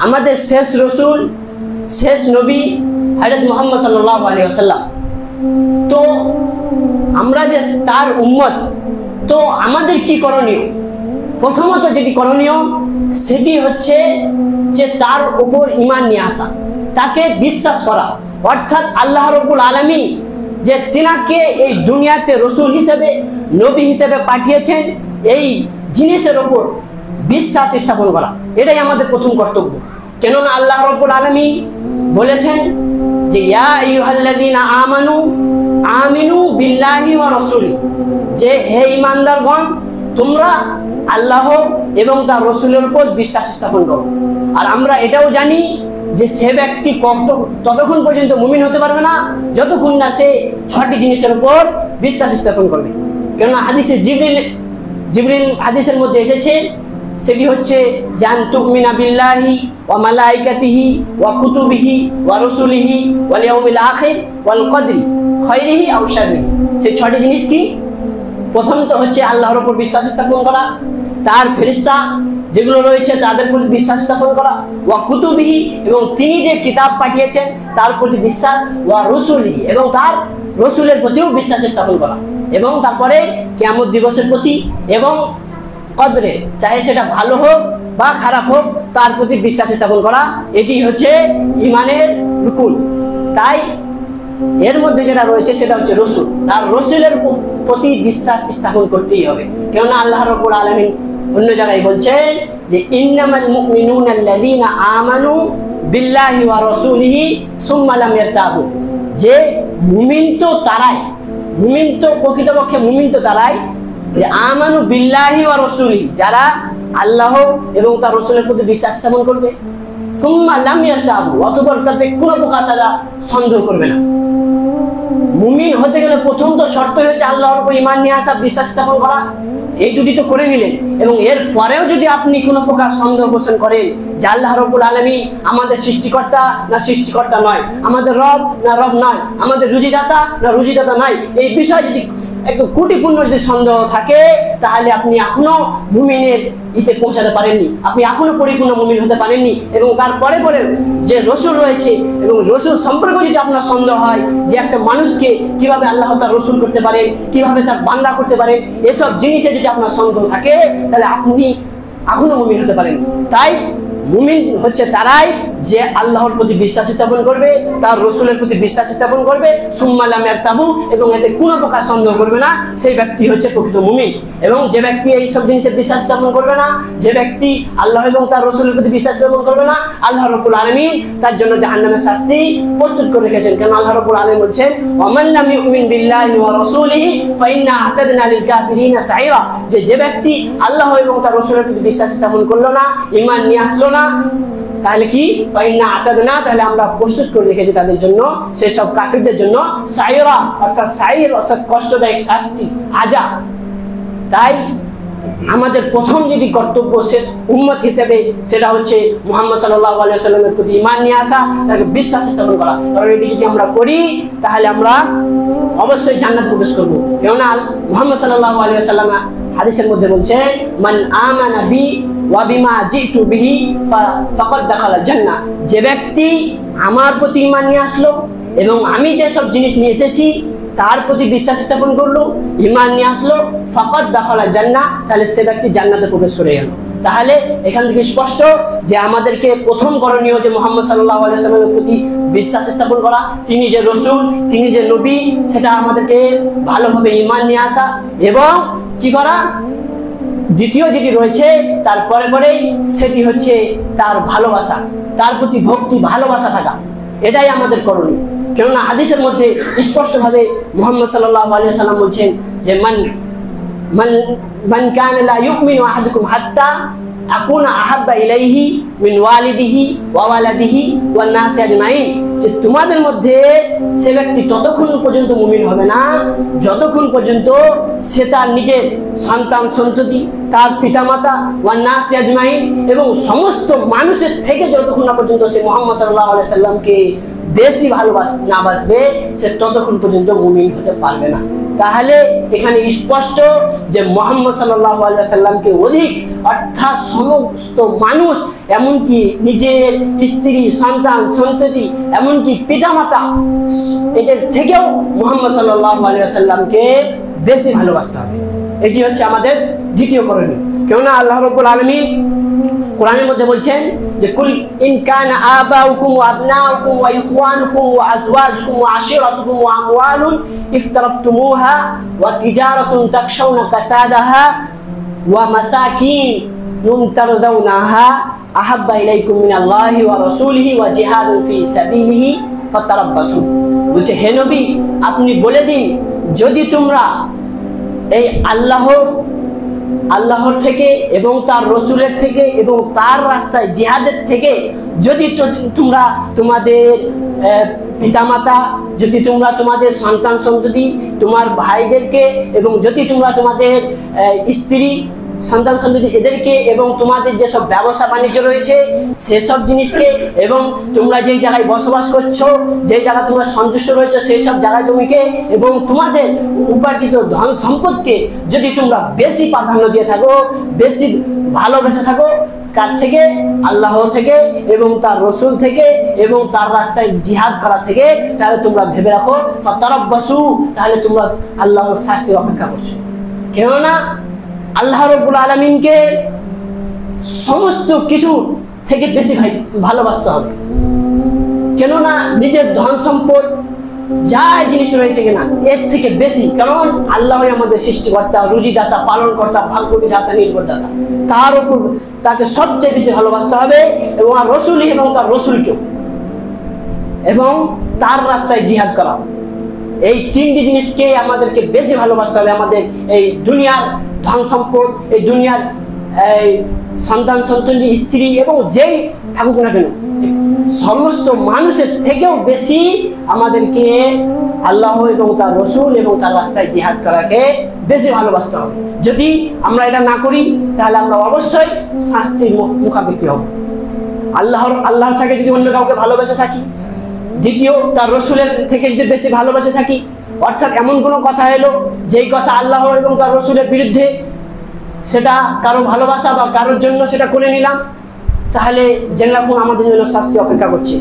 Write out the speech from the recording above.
আমাদের শেষ রসুল, শেষ নবী হযরত মুহাম্মদ সাল্লাল্লাহু আলাইহি ওয়াসাল্লাম। তো আমরা যে তার উম্মত, তো আমাদের কি করণীয়? প্রথমত যেটি করণীয় সেটি হচ্ছে যে তার উপর ঈমান নিয়ে আসা, তাকে বিশ্বাস করা, অর্থাৎ আল্লাহ রাব্বুল আলামিন যে তিনাকে এই দুনিয়াতে রসুল হিসেবে, নবী হিসেবে পাঠিয়েছেন, এই জিনিসের উপর বিশ্বাস স্থাপন করা, এটাই আমাদের প্রথম কর্তব্য। কেননা আল্লাহ রাব্বুল আলামিন বলেছেন যে ইয়া আইয়ুহাল্লাযীনা আমানু আমিনু বিল্লাহি ওয়া রাসূলি, যে হে ঈমানদারগণ তোমরা আল্লাহ এবং তার রাসূলের উপর বিশ্বাস স্থাপন করো। আর আমরা এটাও জানি যে সে ব্যক্তি ততক্ষণ পর্যন্ত মুমিন হতে পারবে না যতক্ষণ না সে 6টি জিনিসের উপর বিশ্বাস স্থাপন করবে। কেননা হাদিসে জিবরিল হাদিসের মধ্যে এসেছে, সেটি হচ্ছে জান তুমিনা বিল্লাহি ওয়া মালাইকাতিহি ওয়া কুতুবিহি ওয়া রাসূলিহি ওয়াল ইয়াউমিল আখির ওয়াল কদরি খায়রিহি আও শাররিহি। সেই 6টি জিনিস কি? প্রথম তো হচ্ছে আল্লাহর উপর বিশ্বাস স্থাপন করা, তার ফেরেশতা যেগুলো রয়েছে তাদের প্রতি বিশ্বাস স্থাপন করা, ওয়া কুতুবিহি এবং তিনি যে কিতাব পাঠিয়েছেন তার প্রতি বিশ্বাস, ওয়া রাসূলিহি এবং তার রাসূলের প্রতিও বিশ্বাস স্থাপন করা, এবং তারপরে কিয়ামত দিবসের প্রতি এবং কদরে, চাহে সেটা ভালো হোক বা খারাপ হোক, তার প্রতি বিশ্বাস স্থাপন করা। এটি হচ্ছে ঈমানের রুকুন। তাই এর মধ্যে যেটা রয়েছে সেটা হচ্ছে রসুল, তার রসুলের প্রতি বিশ্বাস স্থাপন করতেই হবে। কেননা আল্লাহ রাব্বুল আলামিন অন্য জায়গায় বলছেন যে ইন্নামাল মুমিনুনা আল্লাযীনা আমানু বিল্লাহি ওয়া রাসূলিহি সুম্মা লাম ইয়ারতাবু, যে মুমিন তো তারাই, মুমিন তো প্রকৃতপক্ষে মুমিন তো তারাই যে আমানু বিল্লাহি ওয়া রাসূলিহি, যারা আল্লাহ এবং তার রাসূলের প্রতি বিশ্বাস স্থাপন করবে, সুম্মা লাম ইয়ারতাবু, অতঃপর তাতে কোনো প্রকার তারা সন্দেহ করবে না। মুমিন হতে গেলে প্রথম তো শর্ত হচ্ছে আল্লাহর উপর ঈমান নিয়ে আসা, বিশ্বাস স্থাপন করা। এই দুটি তো করে নিলেন, এবং এর পরেও যদি আপনি কোনো প্রকার সন্দেহ পোষণ করেন যে আল্লাহ রাব্বুল আলামিন আমাদের সৃষ্টিকর্তা না সৃষ্টিকর্তা নয়, আমাদের রব না রব নয়, আমাদের রুজিদাতা না রুজিদাতা নয়, এই বিষয়ে যদি একটু কুটিপূর্ণ যদি সন্দেহ থাকে, তাহলে আপনি এখনো মুমিনের ইতে পৌঁছাতে পারেননি, আপনি এখনো পরিপূর্ণ মুমিন হতে পারেননি। এবং তারপরে পরে যে রসুল রয়েছে এবং রসুল সম্পর্কে যদি আপনার সন্দেহ হয় যে একটা মানুষকে কিভাবে আল্লাহ তার রসুল করতে পারে, কিভাবে তার বান্দা করতে পারে, এসব জিনিসে যদি আপনার সন্দেহ থাকে, তাহলে আপনি এখনো মুমিন হতে পারেননি। তাই মুমিন হচ্ছে তারাই যে আল্লাহর প্রতি বিশ্বাস স্থাপন করবে, তার রসুলের প্রতি বিশ্বাস স্থাপন করবে, সুম্মা লাম ইয়ারতাবু, এবং এতে কোনো প্রকার সন্দেহ করবে না, সেই ব্যক্তি হচ্ছে প্রকৃত মুমিন। এবং যে ব্যক্তি এই সব জিনিসে বিশ্বাস স্থাপন করবে না, যে ব্যক্তি আল্লাহ এবং তার রসুলের প্রতি বিশ্বাস স্থাপন করবে না, আল্লাহ রাব্বুল আলামিন তার জন্য জাহান্নামের শাস্তি প্রস্তুত করে রেখেছেন। কারণ আল্লাহ রাব্বুল আলামিন বলছেন ওয়ামান লাম ইউমিন বিল্লাহি ওয়া রাসূলিহি ফাইন্না আ'তাদনা লিল কাফিরিনা সাইরা, যে ব্যক্তি আল্লাহ এবং তার রসুলের প্রতি বিশ্বাস স্থাপন করলো না, ঈমান নিয়ে আসলো না, তাহলে কি ফাইন্না আ'তাদনা, তাহলে আমরা প্রস্তুত করে রেখেছি তাদের জন্য, সেই সব কাফিরদের জন্য সাইরা, অর্থাৎ সাইর অর্থাৎ কষ্টদায়ক শাস্তি, আযাব। তাই আমাদের প্রথম যেটি কর্তব্য শেষ উম্মত হিসেবে, সেটা হচ্ছে মুহাম্মদ সাল্লাল্লাহু আলাইহি ওয়াসাল্লামের প্রতি ঈমান নিয়ে আসা, তাকে বিশ্বাস স্থাপন করা। কারণ এটি যদি আমরা করি তাহলে আমরা অবশ্যই জান্নাতে প্রবেশ করব। কেননা মুহাম্মদ সাল্লাল্লাহু আলাইহি ওয়াসাল্লাম হাদিসের মধ্যে বলছে মান আমানা বি ওয়া বিমা জিতু বিহি ফাকাদ দাখালাল জান্নাহ, যে ব্যক্তি আমার প্রতি ঈমান নিয়ে আসলো এবং আমি যে সব জিনিস নিয়ে এসেছি তার প্রতি বিশ্বাস স্থাপন করলো, ঈমান নিয়ে আসলো, ফাকাদ দাখালাল জান্নাহ, তাহলে সে ব্যক্তি জান্নাতে প্রবেশ করে গেল। তাহলে এখান থেকে স্পষ্ট যে আমাদেরকে প্রথম করণীয় যে মুহাম্মদ সাল্লাল্লাহু আলাইহি ওয়াসাল্লামের প্রতি বিশ্বাস স্থাপন করা, তিনি যে রসুল, তিনি যে নবী, সেটা আমাদেরকে ভালোভাবে ঈমান নিয়ে আসা, এবং কি করা, দ্বিতীয় যেটি রয়েছে তারপরে পরেই সেটি হচ্ছে তার ভালোবাসা, তার প্রতি ভক্তি ভালোবাসা থাকা, এটাই আমাদের করণীয়। কেননা হাদিসের মধ্যে স্পষ্টভাবে মুহাম্মদ সাল্লাল্লাহু আলাইহি ওয়াসাল্লাম বলছেন যে মান কানা লা ইউমিনু আহাদুকুম হাত্তা আকুনা আহাব্বা ইলাইহি মিন ওয়ালিদিহি ওয়া ওয়ালাদিহি ওয়ান নাসি আজমাইন, যে তোমাদের মধ্যে সে ব্যক্তি ততক্ষণ পর্যন্ত মুমিন হবে না যতক্ষণ পর্যন্ত সে তার নিজের সন্তান সন্ততি, তার পিতামাতা, ওয়ান নাসি আজমাইন, এবং সমস্ত মানুষের থেকে যতক্ষণ না পর্যন্ত সে মুহাম্মদ সাল্লাল্লাহু আলাইহি ওয়াসাল্লামকে বেশি না বাসবে, সে ততক্ষণ পর্যন্ত মুমিন হতে পারবে না। তাহলে এখানে স্পষ্ট যে মুহাম্মদ সাল্লাল্লাহু আলাইহি ওয়াসাল্লামকে অধিক, অর্থাৎ সমস্ত মানুষ, এমনকি নিজের স্ত্রী, সন্তান, সন্ততি, এমনকি পিতামাতা, এদের থেকেও মুহাম্মদ সাল্লাল্লাহু আলাইহি ওয়াসাল্লামকে বেশি ভালোবাসতে হবে। এটি হচ্ছে আমাদের দ্বিতীয় করণীয়। কেননা আল্লাহ রাব্বুল আলামিন কোরআনের মধ্যে বলছেন যে কুল ইন কানা আবাউকুম ওয়া আবনাউকুম ওয়া ইখওয়ানুকুম ওয়া আজওয়াজুকুম ওয়া আশিরাতুকুম ওয়া আমওয়ালুন ইফতারাফতুমুহা ওয়া তিজারাতুন তাকশাউনা কাসাদাহা ওয়া মাসাকিন তারজাউনাহা আহাব্বা ইলাইকুম মিনাল্লাহি ওয়া রাসূলিহি ওয়া জিহাদুন ফি সাবিলিহি ফাতারাব্বাসু। বলছে হে নবী, আপনি বলে দিন, যদি তোমরা এই আল্লাহর থেকে এবং তার রসুলের থেকে এবং তার রাস্তায় জিহাদের থেকে যদি তোমরা তোমাদের পিতামাতা, যদি তোমরা তোমাদের সন্তান সন্ততি, তোমার ভাইদেরকে, এবং যদি তোমরা তোমাদের স্ত্রী, সন্তান সন্ততি এদেরকে, এবং তোমাদের যেসব ব্যবসা বাণিজ্য রয়েছে সেসব জিনিসকে, এবং তোমরা যেই জায়গায় বসবাস করছো, যেই জায়গায় তোমরা সন্তুষ্ট রয়েছে সেই সব জায়গা জমিকে, এবং তোমাদের উপার্জিত ধন সম্পদকে যদি তোমরা বেশি প্রাধান্য দিয়ে থাকো, বেশি ভালোবেসে থাকো, কার থেকে? আল্লাহ থেকে এবং তার রসুল থেকে এবং তার রাস্তায় জিহাদ করা থেকে, তাহলে তোমরা ভেবে রাখো ফাতারাব্বাসু, তাহলে তোমরা আল্লাহর শাস্তির অপেক্ষা করছো। কেননা আল্লাহ রাব্বুল আলামিনকে সমস্ত কিছু থেকে বেশি ভালোবাসতে হবে। কেননা নিজের ধন সম্পদ যা জিনিস রয়েছে কিনা এর থেকে বেশি, কারণ আল্লাহই আমাদের সৃষ্টিকর্তা, রুজিদাতা, পালনকর্তা, ভাগ্য বিধাতা, নির্ভরদাতা, তার উপর তাকে সবচেয়ে বেশি ভালোবাসতে হবে, এবং আর রসুল এবং তার রসুলকেও, এবং তার রাস্তায় জিহাদ করা। এই তিনটি জিনিসকে আমাদেরকে বেশি ভালোবাসতে হবে। আমাদের এই দুনিয়ার ধন সম্পদ, এই দুনিয়ার সন্তান সন্ততি, স্ত্রী, এবং যেই থাকুক না কেন, সমস্ত মানুষের থেকেও বেশি আমাদেরকে আল্লাহ এবং তার রসুল এবং তার রাস্তায় জিহাদ করাকে বেশি ভালোবাসতে হবে। যদি আমরা এটা না করি তাহলে আমরা অবশ্যই শাস্তির মুখাপেক্ষি হব। আল্লাহ থেকে যদি অন্য কাউকে ভালোবেসে থাকি, দ্বিতীয় তার রসুলের থেকে যদি বেশি ভালোবেসে থাকি, অর্থাৎ এমন কোনো কথা এলো যেই কথা আল্লাহ এবং তার রসুলের বিরুদ্ধে, সেটা কারো ভালোবাসা বা কারোর জন্য সেটা করে নিলাম, তাহলে জেনে রাখুন আমাদের জন্য শাস্তি অপেক্ষা করছে।